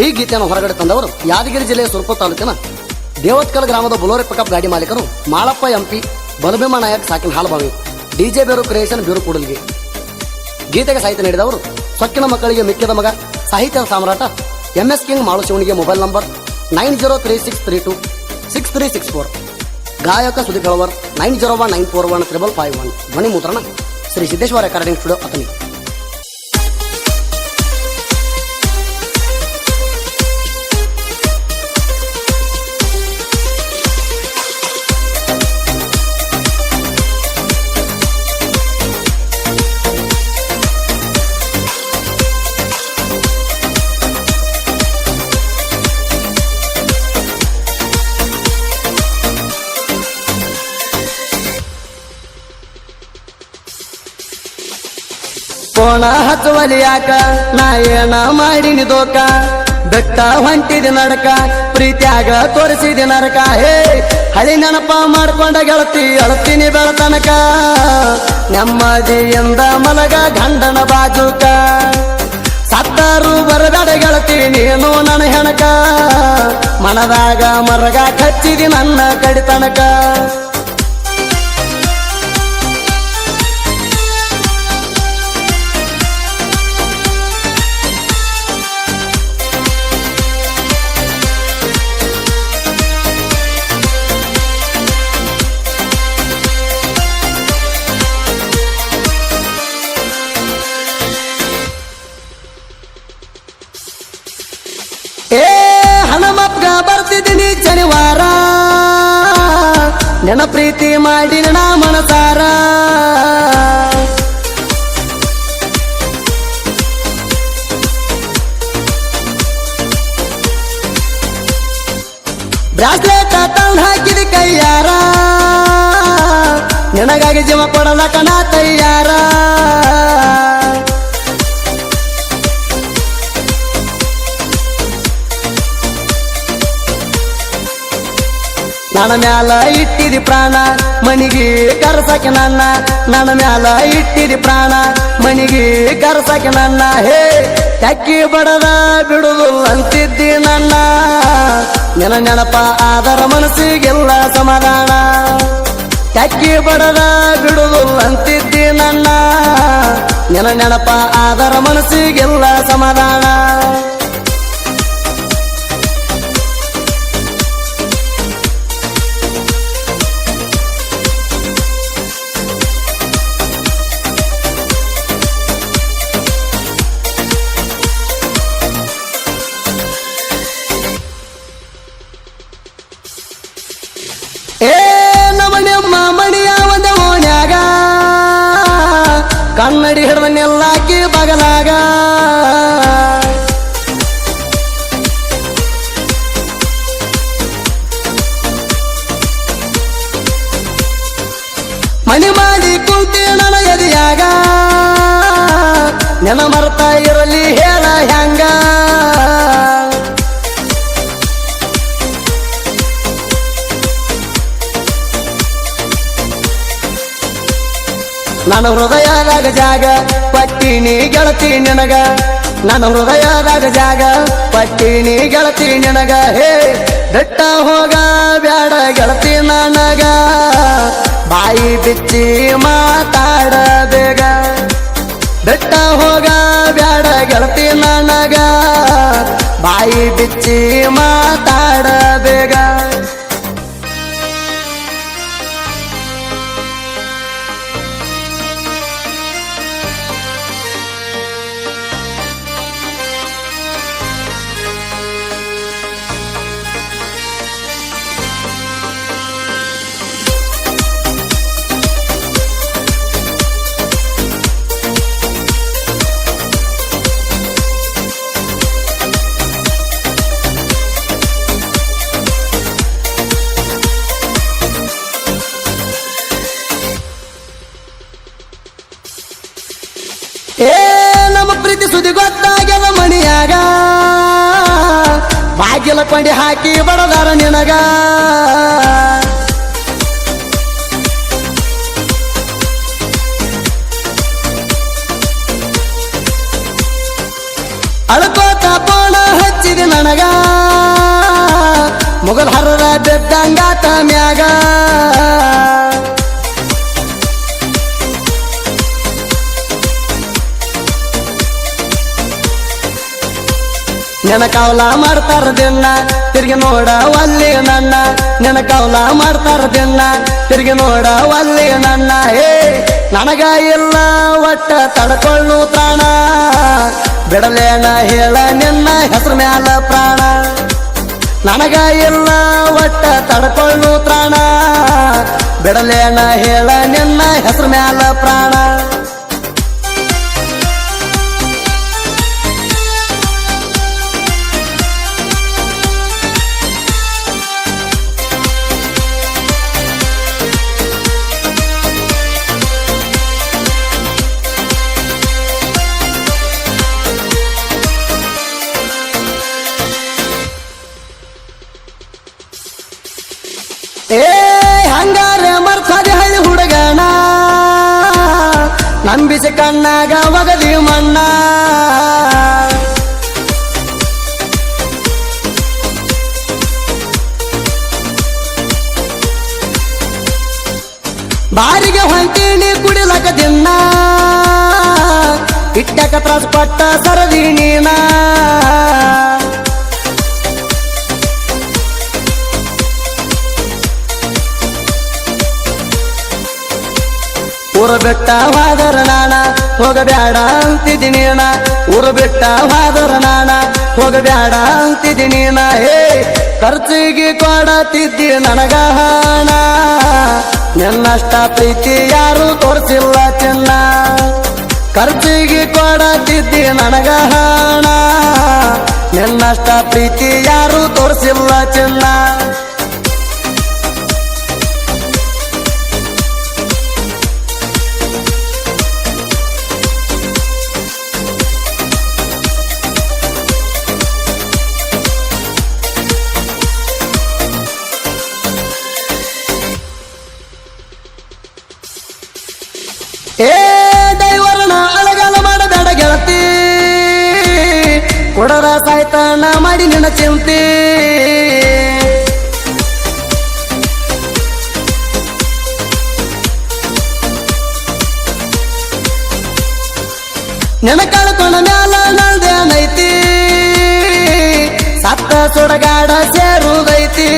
ಈ ಗೀತೆಯನ್ನು ಹೊರಗಡೆ ತಂದವರು ಯಾದಗಿರಿ ಜಿಲ್ಲೆಯ ಸುರಪುರ ತಾಲೂಕಿನ ದೇವತ್ಕಲ್ ಗ್ರಾಮದ ಬುಲೋರಿ ಪಿಕಪ್ ಗಾಡಿ ಮಾಲೀಕರು ಮಾಳಪ್ಪ ಎಂಪಿ ಬಲಭೀಮ ನಾಯಕ್ ಸಾಕಿನ ಹಾಲಬಾವಿ ಡಿಜೆ ಬೇರು ಕ್ರಿಯೇಷನ್ ಬೇರು ಕೂಡಲಿಗೆ. ಗೀತೆಗೆ ಸಾಹಿತ್ಯ ನೀಡಿದವರು ಸೊಕ್ಕಿನ ಮಕ್ಕಳಿಗೆ ಮಿಕ್ಕಿದ ಮಗ ಸಾಹಿತ್ಯ ಸಾಮ್ರಾಟ MS ಕಿಂಗ್ ಮಾಳುಶಿವನಿಗೆ. Mobile number 9036326364. ಗಾಯಕ ಸುದೀಪ್ ಹೆಳವರ್ 9019415551. ಧ್ವನಿ ಮುದ್ರಣ ಶ್ರೀ ಸಿದ್ದೇಶ್ವರ ರೆಕಾರ್ಡಿಂಗ್ ಸ್ಟುಡಿಯೋ ಅತನಿ. ಕೋಣ ಹಚ್ಚುವಲಿ ಯಾಕ ನಾ ಏನ ಮಾಡಿನಿ ದೋಕ, ಬೆಟ್ಟ ಹೊಂಟಿದಿ ನಡಕ ಪ್ರೀತ್ಯಾಗ ತೋರಿಸಿದಿ ನರಕ. ಹೇ ಹಳಿ ನೆನಪ ಮಾಡ್ಕೊಂಡ ಗೆಳತಿ ಅಳತೀನಿ ಬೆಳತನಕ, ನೆಮ್ಮದಿಯಿಂದ ಮಲಗ ಗಂಡನ ಬಾಜುಕ. ಸತ್ತಾರು ಬರಬೇಡ ಗೆಳತಿ ನೀನು ನನ್ನ ಹೆಣಕ, ಮನದಾಗ ಮರಗ ಕಚ್ಚಿದಿ ನನ್ನ ಕಡಿತನಕ. ಹಣಮಪ್ಗ ಬರ್ತಿದ್ದೀನಿ ಶನಿವಾರ, ನೆನ ಪ್ರೀತಿ ಮಾಡಿ ನಾ ಮನಸಾರ. ಬ್ರಾಸ್ಲೆಟ್ ತಂದು ಹಾಕಿದಿ ಕೈಯಾರ, ನಿನಗಾಗಿ ಜೀವ ಕೊಡಲಕ ನಾ ತಯ್ಯಾರ. ನನ್ನ ಮ್ಯಾಲ ಇಟ್ಟಿದಿ ಪ್ರಾಣ ಮನಿಗೆ ಕರ್ಸಕ್ಕೆ ನನ್ನ, ನನ್ನ ಮ್ಯಾಲ ಇಟ್ಟಿದಿ ಪ್ರಾಣ ಮನಿಗೆ ಕರ್ಸಕ್ಕೆ ನನ್ನ. ಹೇ ಟಕ್ಕಿ ಬಡದ ಬಿಡುದು ಅಂತಿದ್ದಿ ನನ್ನ, ನೆನ ನೆನಪ ಆದರ ಮನಸ್ಸಿಗೆಲ್ಲ ಸಮಾಧಾನ. ಟಕ್ಕಿ ಬಡದ ಬಿಡುದು ಅಂತಿದ್ದಿ ನನ್ನ, ನೆನ ನೆನಪ ಆದರ ಮನಸ್ಸಿಗೆಲ್ಲ ಸಮಾಧಾನ. ನಮ್ಮ ಮಣಿಯ ಒಂದ ಓಣ್ಯಾಗ ಕನ್ನಡಿ ಹಿಡ್ದನ್ನೆಲ್ಲಾಕಿ ಬಗಲಾಗ. ಮನಿ ಮಾಡಿ ಕುಂತಿ ನನ್ನ ಎದೆಯಾಗ, ನೆನ ಮರ್ತಾ ಇರಲಿ ಹೇಳ ಹ್ಯಾಂಗ. ನನ್ನ ಹೃದಯದಾಗ ಜಾಗ ಪಟ್ಟಿನಿ ಗೆಳತಿ ನಿನಗ, ನನ್ನ ಹೃದಯದಾಗ ಜಾಗ ಪಟ್ಟಿನಿ ಗೆಳತಿ ನಿನಗ. ಹೇ ಬೆಟ್ಟ ಹೋಗ ಬ್ಯಾಡ ಗೆಳತಿ ನನಗ, ಬಾಯಿ ಬಿಚ್ಚಿ ಮಾತಾಡ ಬೇಗ. ಬೆಟ್ಟ ಹೋಗ ಬ್ಯಾಡ ಗೆಳತಿ ನನಗ, ಬಾಯಿ ಬಿಚ್ಚಿ ಮಾತಾಡ ಬೇಗ. ನಮ್ಮ ಪ್ರೀತಿ ಸುದ್ದಿ ಗೊತ್ತಾಗ್ಯದ ಮಣಿಯಾಗ, ಬಾಗಿಲ ಕೊಂಡಿ ಹಾಕಿ ಬಡದಾರ ನಿನಗ. ಅಳ್ಕೋತ ಪೋಣ ಹಚ್ಚಿದೆ ನನಗ ಮುಗಲ್ ಹರ್ರ ಬಿದ್ದಂಗಾತ ಮ್ಯಾಗ ನೆನ ಕಾವಲ ಮಾಡ್ತಾರ ದಿನ ತಿರ್ಗಿ ನೋಡ ಒಲ್ಲಿ ನನ್ನ ನೆನ ಕಾವಲ ಮಾಡ್ತಾರ ದಿನ ತಿರ್ಗಿ ನೋಡ ಒಲ್ಲಿ ನನ್ನ ಹೇ ನನಗ ಇಲ್ಲ ಒಟ್ಟ ತಡ್ಕೊಳ್ಳು ತ್ರಾಣ ಬಿಡಲೇನ ಹೇಳ ನಿನ್ನ ಹೆಸರು ಮ್ಯಾಲ ಪ್ರಾಣ ನನಗ ಇಲ್ಲ ಒಟ್ಟ ತಡ್ಕೊಳ್ಳು ತ್ರಾಣ ಬಿಡಲೇನ ಹೇಳ ನಿನ್ನ ಹೆಸರು ಮ್ಯಾಲ ಪ್ರಾಣ ಏ ಹಂಗಾರೆ ಮರ್ತಾದೆ ಹಳ್ಳಿ ಹುಡುಗಣ ನಂಬಿಸಿ ಕಣ್ಣಾಗ ಒಗದಿ ಮಣ್ಣ ಬಾರಿಗೆ ಹೊಂಟೀನಿ ಕುಡಿಲಕ ದಿನ ಇಟ್ಟಕ ತ್ರಾಸ ಪಟ್ಟ ಸರದಿ ನೀನ ಊರು ಬಿಟ್ಟ ಹೋದರ ನಾಣ ಹೋಗಬ್ಯಾಡ ಅಂತಿದ್ದೀನಿ ನಾ ಊರು ಬಿಟ್ಟ ಹೋದರ ನಾಣ ಹೋಗಬ್ಯಾಡ ಅಂತಿದ್ದೀನಿ ನಾ ಹೇ ಖರ್ಚಿಗೆ ಕೊಡತಿದ್ದಿ ನನಗ ಹಣ ನಿನ್ನಷ್ಟ ಪ್ರೀತಿ ಯಾರು ತೋರಿಸಿಲ್ಲ ಚಿನ್ನ ಖರ್ಚಿಗೆ ಕೊಡತಿದ್ದಿ ನನಗ ಹಣ ನಿನ್ನಷ್ಟ ಪ್ರೀತಿ ಯಾರು ತೋರಿಸಿಲ್ಲ ಚಿನ್ನ ಏ ದೈವರನ ಅಳಗಾಲ ಮಾಡಬೇಡ ಗೆಳತಿ ಕೊಡರ ಸಾಯ್ತಾನ ಮಾಡಿ ನಿನ್ನ ಚಿಂತಿ ನೆನ ಕಳ್ಕೊಂಡ ಮ್ಯಾಲ ನಲ್ದೇನೈತಿ ಸತ್ತ ಸುಡಗಾಡ ಸೇರುದೈತಿ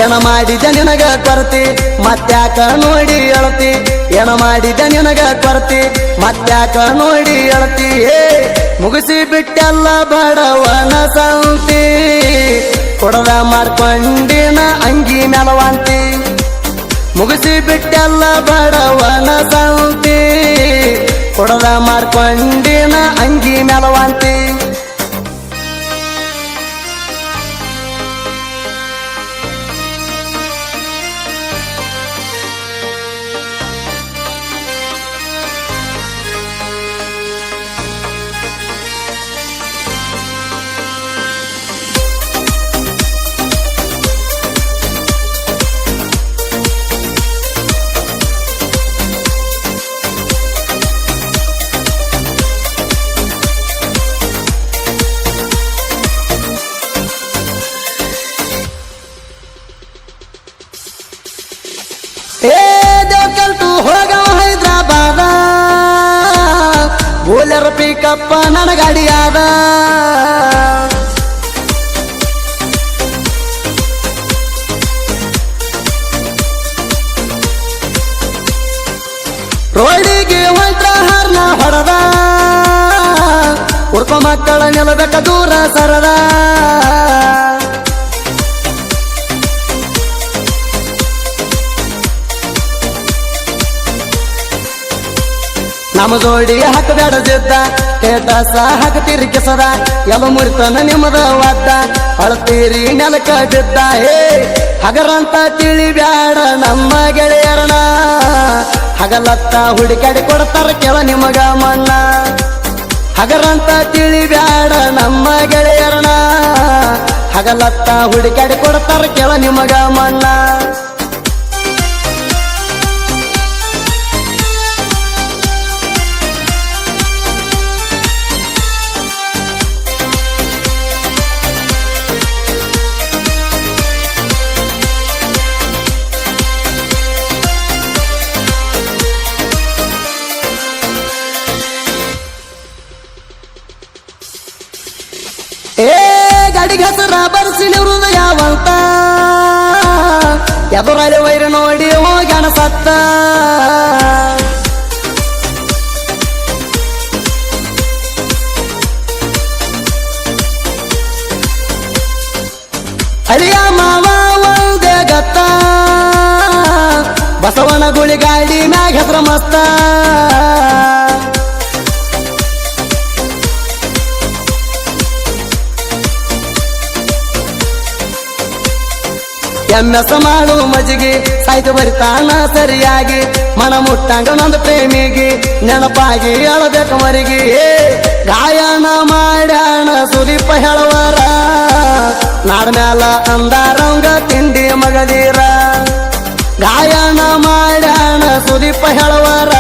ಏನ ಮಾಡಿದ ನಿನಗ ಕೊರತಿ ಮತ್ತ್ಯಾಕ ನೋಡಿ ಅಳತಿ ಏನ ಮಾಡಿದ ನಿನಗ ಕೊರತಿ ಮತ್ತ್ಯಾಕ ನೋಡಿ ಅಳತಿ ಏ ಮುಗಿಸಿ ಬಿಟ್ಟೆಲ್ಲ ಬಡವನ ಸಂತಿ ಕೊಡದ ಮಾಡ್ಕೊಂಡಿನ ಅಂಗಿ ಮೆಲವಂತಿ ಮುಗಿಸಿ ಬಿಟ್ಟೆಲ್ಲ ಬಡವನ ಸಂತಿ ಕೊಡದ ಮಾಡ್ಕೊಂಡಿನ ಅಂಗಿ ಮೆಲವಂತಿ ಏ ದೇವಕಲ್ತು ಹೋಗವ ಹೈದ್ರಾಬಾದ ಬೋಲರ್ ಪಿಕಪ್ಪ ನನ್ನ ಗಾಡಿಯಾದ ರೋಡಿಗೆ ಹೊಂಟ್ರ ಹಾರ್ನ ಹೊಡೆದ ಉರ್ಪ ಮಕ್ಕಳ ನಿಲ್ಲಬೇಕ ದೂರ ಸರದ ನಮ್ಮ ಜೋಡಿ ಹಾಕಬೇಡದಿದ್ದ ಸ್ಟೇಟಸ ಹಾಕತೀರಿ ಕೆಸದ ಎಲ್ಲ ಮುರಿತನ ನಿಮ್ಮದ ವಾದ ಅಳತೀರಿ ನೆಲಕ ಬಿದ್ದ ಹೇ ಹಗರಂತ ತಿಳಿಬ್ಯಾಡ ನಮ್ಮ ಗೆಳೆಯರನ ಹಗಲತ್ತ ಹುಡುಕಾಡಿ ಕೊಡ್ತಾರ ಕೆಳ ನಿಮಗ ಮಣ್ಣ ಹಗರಂತ ತಿಳಿಬ್ಯಾಡ ನಮ್ಮ ಗೆಳೆಯರನ ಹಗಲತ್ತ ಹುಡುಕಾಡಿ ಕೊಡ್ತಾರ ಕೆಳ ನಿಮಗ ಮಣ್ಣ ಬರ್ಸಿ ಹೃದಯವಂತ ಎದುರಲ್ಲಿ ವೈರು ನೋಡಿ ಹೋಗ್ಯಾನ ಸತ್ತ ಅಳಿಯ ಮಾವ ಒಂದೇ ಗತ್ತ ಬಸವನ ಗುಳಿ ಗಾಡಿ ಮ್ಯಾಗ ಹೆಸರ ಮಸ್ತ ಎಮ್ಮೆಸ ಮಾಡು ಮಜಿಗೆ ಸಾಯ್ತು ಬರಿತಾನ ಸರಿಯಾಗಿ ಮನ ಮುಟ್ಟಂಗ ನಂದು ಪ್ರೇಮಿಗೆ ನೆನಪಾಗಿ ಹೇಳಬೇಕು ಮರಿಗೆ ಗಾಯನ ಮಾಡ್ಯಾಣ ಸುದೀಪ ಹೇಳುವರ ನಾಡ ಮ್ಯಾಲ ಅಂದಾರಂಗ ತಿಂಡಿ ಮಗದೀರ ಗಾಯನ ಮಾಡ್ಯಾಣ ಸುದೀಪ ಹೇಳುವರ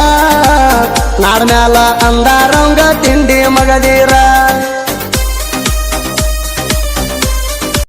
ನಾಡ ಮ್ಯಾಲ ಅಂದಾರಂಗ ತಿಂಡಿ ಮಗದೀರ